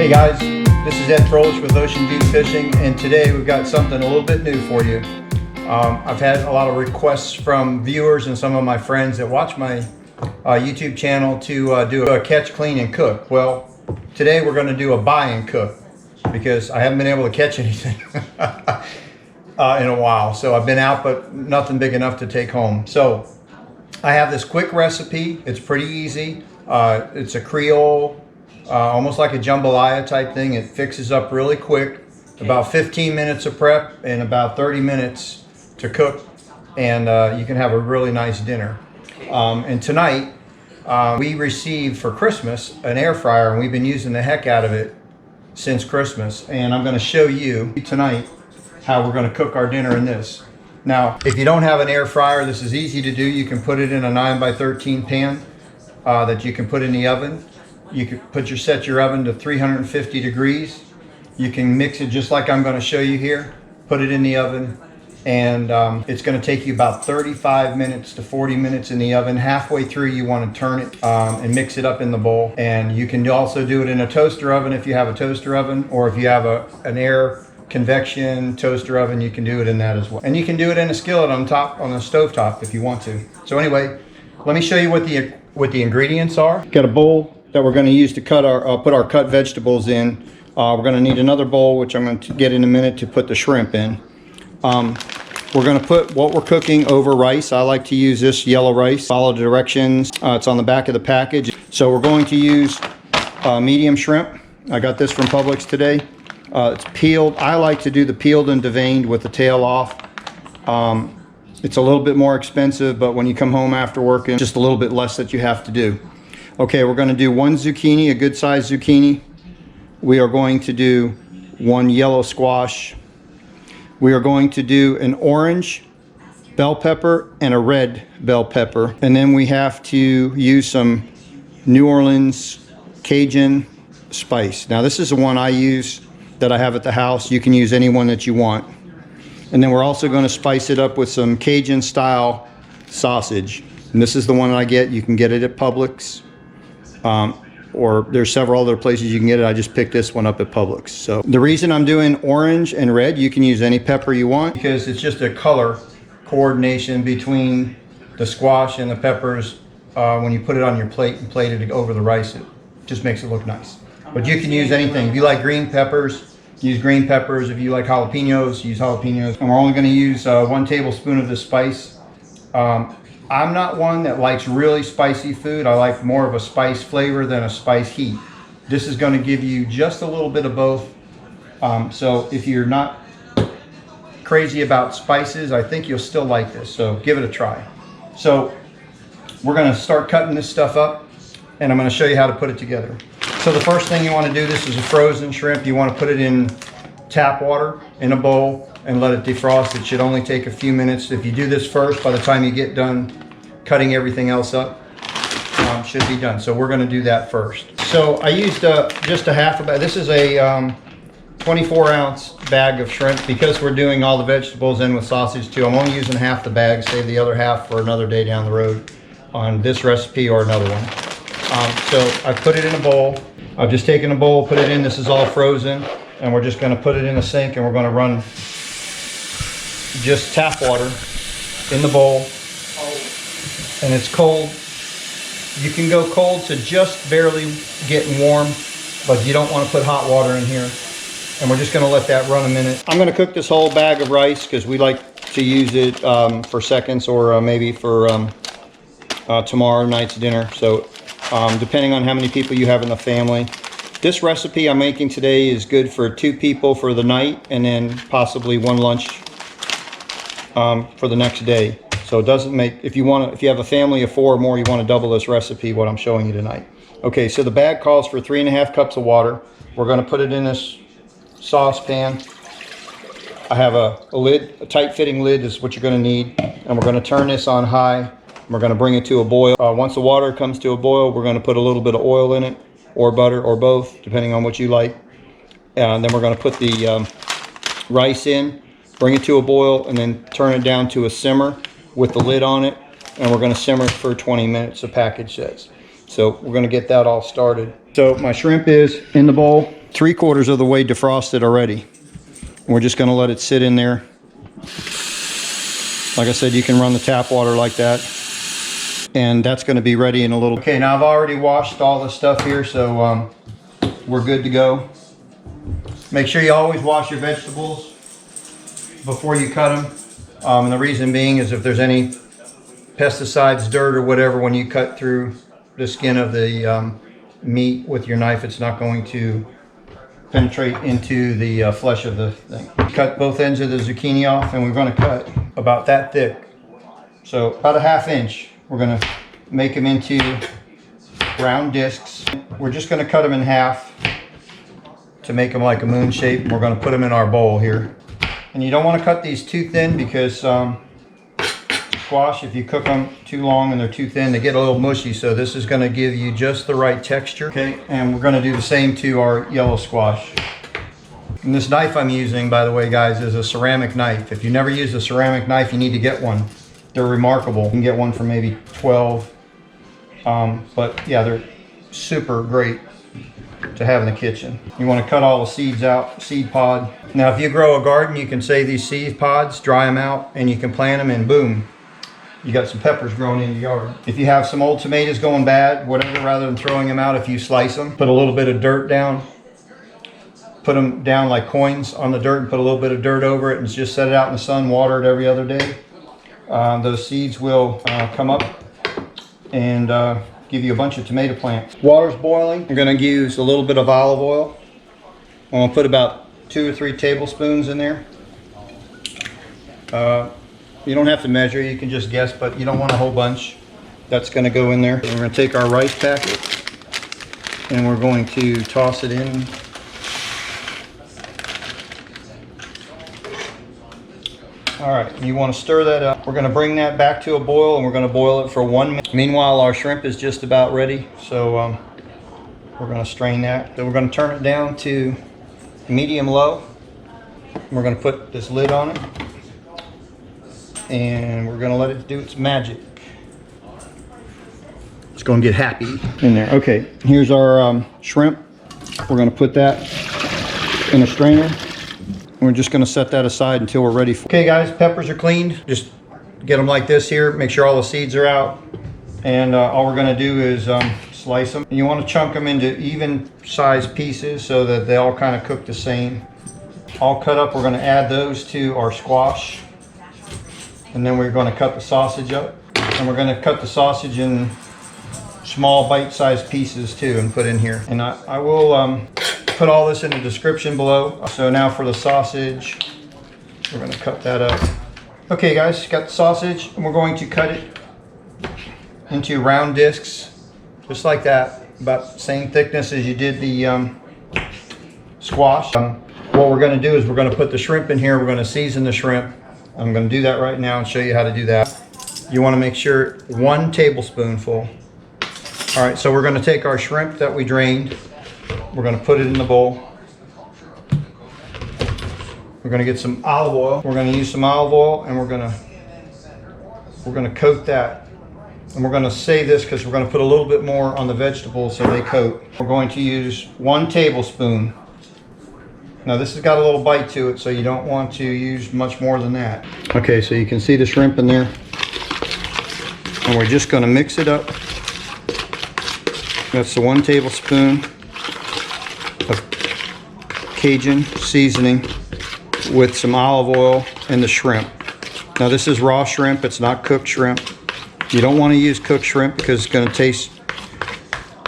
Hey guys, this is Ed Froelich with Ocean Deep Fishing, and today we've got something a little bit new for you. I've had a lot of requests from viewers and some of my friends that watch my YouTube channel to do a catch, clean, and cook. Well, today we're going to do a buy and cook because I haven't been able to catch anything in a while. So I've been out, but nothing big enough to take home. So I have this quick recipe. It's pretty easy. It's a Creole, almost like a jambalaya type thing. It fixes up really quick. About 15 minutes of prep and about 30 minutes to cook, and you can have a really nice dinner. And tonight we received for Christmas an air fryer, and we've been using the heck out of it since Christmas. And I'm going to show you tonight how we're going to cook our dinner in this. Now, if you don't have an air fryer, this is easy to do. You can put it in a 9x13 pan that you can put in the oven. You could set your oven to 350 degrees. You can mix it just like I'm going to show you here. Put it in the oven, and it's going to take you about 35 minutes to 40 minutes in the oven. Halfway through, you want to turn it and mix it up in the bowl. And you can also do it in a toaster oven if you have a toaster oven, or if you have an air convection toaster oven, you can do it in that as well. And you can do it in a skillet on the stove top if you want to. So anyway, let me show you what the ingredients are. Got a bowl that we're going to use to put our cut vegetables in. We're going to need another bowl, which I'm going to get in a minute, to put the shrimp in. We're going to put what we're cooking over rice. I like to use this yellow rice. Follow the directions. It's on the back of the package. So we're going to use medium shrimp. I got this from Publix today. It's peeled. I like to do the peeled and deveined with the tail off. It's a little bit more expensive, but when you come home after work, it's just a little bit less that you have to do. Okay, we're going to do one zucchini, a good sized zucchini. We are going to do one yellow squash. We are going to do an orange bell pepper and a red bell pepper. And then we have to use some New Orleans Cajun spice. Now this is the one I use that I have at the house. You can use any one that you want. And then we're also going to spice it up with some Cajun style sausage. And this is the one I get. You can get it at Publix. Or there's several other places you can get it. I just picked this one up at Publix. So the reason I'm doing orange and red, you can use any pepper you want, because it's just a color coordination between the squash and the peppers. When you put it on your plate and plate it over the rice, it just makes it look nice. But you can use anything. If you like green peppers, use green peppers. If you like jalapenos, use jalapenos. And we're only going to use 1 tablespoon of this spice. I'm not one that likes really spicy food. I like more of a spice flavor than a spice heat. This is going to give you just a little bit of both. So if you're not crazy about spices, I think you'll still like this. So give it a try. So we're going to start cutting this stuff up, and I'm going to show you how to put it together. So the first thing you want to do, this is a frozen shrimp. You want to put it in tap water in a bowl and let it defrost. It should only take a few minutes. If you do this first, by the time you get done cutting everything else up, should be done. So we're going to do that first. So I used just a half a bag. This is a 24-ounce bag of shrimp. Because we're doing all the vegetables in with sausage too, I'm only using half the bag. Save the other half for another day down the road on this recipe or another one. So I put it in a bowl. I've just taken a bowl, put it in. This is all frozen, and we're just going to put it in the sink, and we're going to run just tap water in the bowl. And it's cold. You can go cold to just barely getting warm, but you don't want to put hot water in here. And we're just going to let that run a minute. I'm going to cook this whole bag of rice because we like to use it for seconds, or maybe for tomorrow night's dinner. So depending on how many people you have in the family. This recipe I'm making today is good for 2 people for the night, and then possibly 1 lunch for the next day. So it doesn't make, if you have a family of 4 or more, you want to double this recipe, what I'm showing you tonight. Okay, so the bag calls for 3.5 cups of water. We're going to put it in this saucepan. I have a lid, a tight fitting lid is what you're going to need. And we're going to turn this on high. We're going to bring it to a boil. Once the water comes to a boil, we're going to put a little bit of oil in it, or butter, or both, depending on what you like. And then we're going to put the rice in, bring it to a boil, and then turn it down to a simmer with the lid on it, and we're going to simmer for 20 minutes, the package says. So we're going to get that all started. So my shrimp is in the bowl. 3/4 of the way defrosted already. We're just going to let it sit in there. Like I said, you can run the tap water like that, and that's going to be ready in a little. Okay, now I've already washed all the stuff here, so we're good to go. Make sure you always wash your vegetables before you cut them. And the reason being is if there's any pesticides, dirt, or whatever, when you cut through the skin of the meat with your knife, it's not going to penetrate into the flesh of the thing. Cut both ends of the zucchini off, and we're going to cut about that thick. So about a 1/2 inch. We're going to make them into round discs. We're just going to cut them in half to make them like a moon shape. And we're going to put them in our bowl here. And you don't want to cut these too thin because squash, if you cook them too long and they're too thin, they get a little mushy. So this is going to give you just the right texture. Okay, and we're going to do the same to our yellow squash. And this knife I'm using, by the way, guys, is a ceramic knife. If you never used a ceramic knife, you need to get one. They're remarkable. You can get one for maybe 12. But yeah, they're super great to have in the kitchen. You want to cut all the seeds out, seed pod. Now, if you grow a garden, you can save these seed pods, dry them out, and you can plant them, and boom, you got some peppers growing in your yard. If you have some old tomatoes going bad, whatever, rather than throwing them out, if you slice them, put a little bit of dirt down, put them down like coins on the dirt, and put a little bit of dirt over it, and just set it out in the sun, water it every other day. Those seeds will come up and give you a bunch of tomato plants. Water's boiling. You're going to use a little bit of olive oil. I'm going to put about 2 or 3 tablespoons in there. You don't have to measure, you can just guess, but you don't want a whole bunch. That's going to go in there. We're going to take our rice packet and we're going to toss it in. All right, you want to stir that up. We're going to bring that back to a boil, and we're going to boil it for 1 minute. Meanwhile, our shrimp is just about ready, so we're going to strain that. Then we're going to turn it down to medium-low. We're going to put this lid on it, and we're going to let it do its magic. It's going to get happy in there. Okay, here's our shrimp. We're going to put that in a strainer. We're just going to set that aside until we're ready for. Okay, guys, peppers are cleaned. Just get them like this here. Make sure all the seeds are out. And all we're going to do is slice them. And you want to chunk them into even sized pieces so that they all kind of cook the same. All cut up, we're going to add those to our squash. And then we're going to cut the sausage up. And we're going to cut the sausage in small bite-sized pieces too and put in here. And I will put all this in the description below. So now for the sausage, we're going to cut that up. Okay, guys, got the sausage, and we're going to cut it into round discs, just like that, about the same thickness as you did the squash. What we're going to do is we're going to put the shrimp in here. We're going to season the shrimp. I'm going to do that right now and show you how to do that. You want to make sure 1 tablespoonful. All right, so we're going to take our shrimp that we drained. We're going to put it in the bowl. We're going to get some olive oil. We're going to use some olive oil, and we're going to coat that. And we're going to save this because we're going to put a little bit more on the vegetables so they coat. We're going to use 1 tablespoon. Now this has got a little bite to it, so you don't want to use much more than that. Okay, so you can see the shrimp in there. And we're just going to mix it up. That's the 1 tablespoon of Cajun seasoning with some olive oil and the shrimp. Now this is raw shrimp, it's not cooked shrimp. You don't want to use cooked shrimp because it's going to taste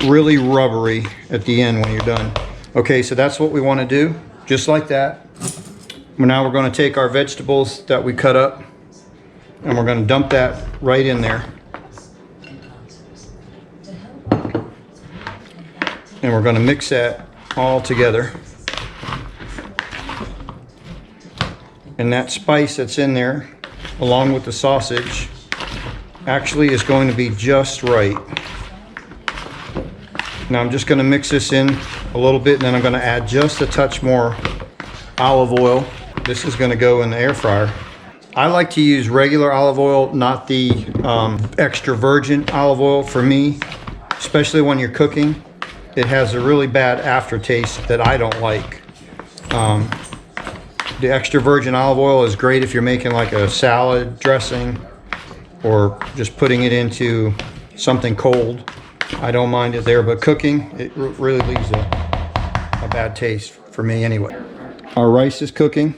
really rubbery at the end when you're done. Okay, so that's what we want to do, just like that. Now we're going to take our vegetables that we cut up and we're going to dump that right in there. And we're going to mix that all together. And that spice that's in there, along with the sausage, actually is going to be just right. Now I'm just going to mix this in a little bit, and then I'm going to add just a touch more olive oil. This is going to go in the air fryer. I like to use regular olive oil, not the extra virgin olive oil for me, especially when you're cooking. it has a really bad aftertaste that I don't like. The extra virgin olive oil is great if you're making like a salad dressing or just putting it into something cold. I don't mind it there, but cooking, it really leaves a bad taste for me anyway. Our rice is cooking.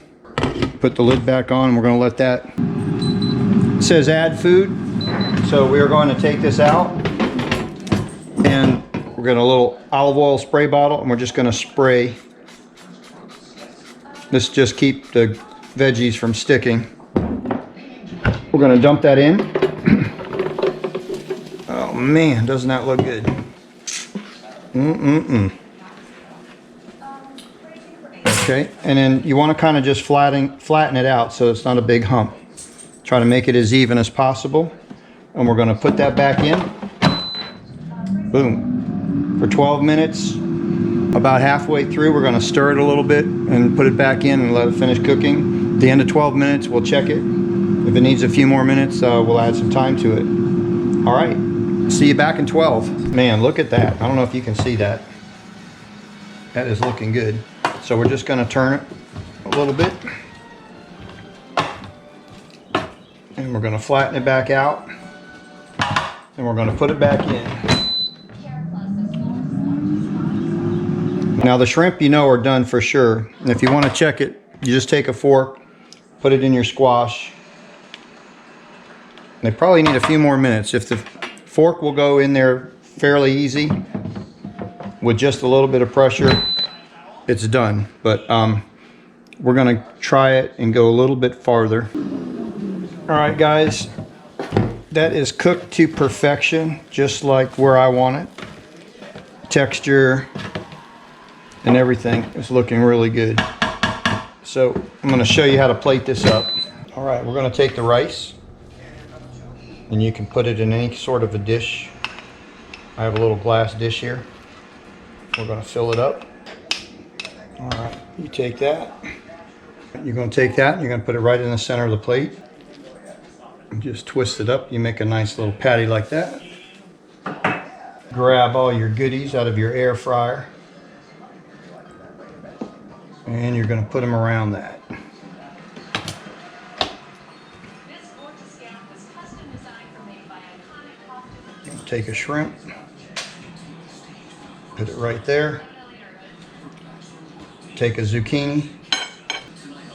Put the lid back on and we're going to let that. It says add food, so we are going to take this out and we're going to a little olive oil spray bottle and we're just going to spray. This just keep the veggies from sticking. We're going to dump that in. Oh man, doesn't that look good? Okay, and then you want to kind of just flatten it out so it's not a big hump. Try to make it as even as possible. And we're going to put that back in. Boom. For 12 minutes. About halfway through, we're going to stir it a little bit and put it back in and let it finish cooking. At the end of 12 minutes, we'll check it. If it needs a few more minutes, we'll add some time to it. All right, see you back in 12. Man, look at that. I don't know if you can see that. That is looking good. So we're just going to turn it a little bit. And we're going to flatten it back out. And we're going to put it back in. Now the shrimp, you know, are done for sure. And if you want to check it, you just take a fork, put it in your squash. They probably need a few more minutes. If the fork will go in there fairly easy, with just a little bit of pressure, it's done. But we're gonna try it and go a little bit farther. All right, guys, that is cooked to perfection, just like where I want it. Texture and everything is looking really good. So I'm going to show you how to plate this up. All right, we're going to take the rice and you can put it in any sort of a dish. I have a little glass dish here. We're going to fill it up. All right, you take that. You're going to take that and you're going to put it right in the center of the plate. And just twist it up. You make a nice little patty like that. Grab all your goodies out of your air fryer. And you're going to put them around that. Take a shrimp, put it right there. Take a zucchini,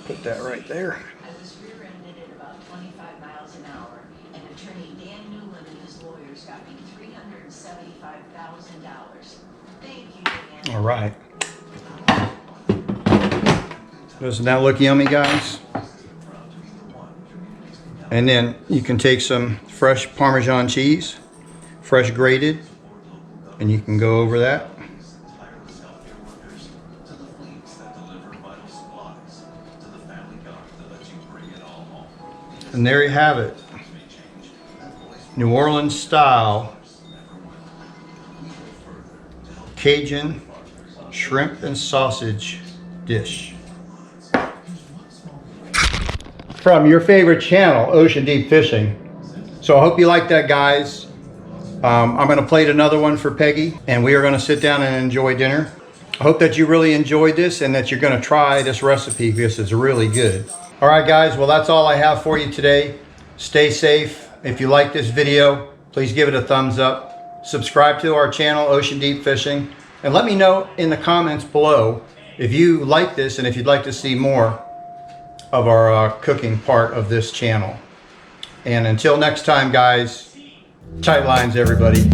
put that right there. All right. Doesn't that look yummy, guys? And then you can take some fresh Parmesan cheese, fresh grated, and you can go over that. And there you have it. New Orleans style Cajun shrimp and sausage dish. From your favorite channel, Ocean Deep Fishing. So I hope you like that, guys. I'm going to plate another one for Peggy, and we are going to sit down and enjoy dinner. I hope that you really enjoyed this and that you're going to try this recipe because it's really good. All right, guys, well, that's all I have for you today. Stay safe. If you like this video, please give it a thumbs up. Subscribe to our channel, Ocean Deep Fishing, and let me know in the comments below if you like this and if you'd like to see more of our cooking part of this channel. And until next time, guys, tight lines, everybody.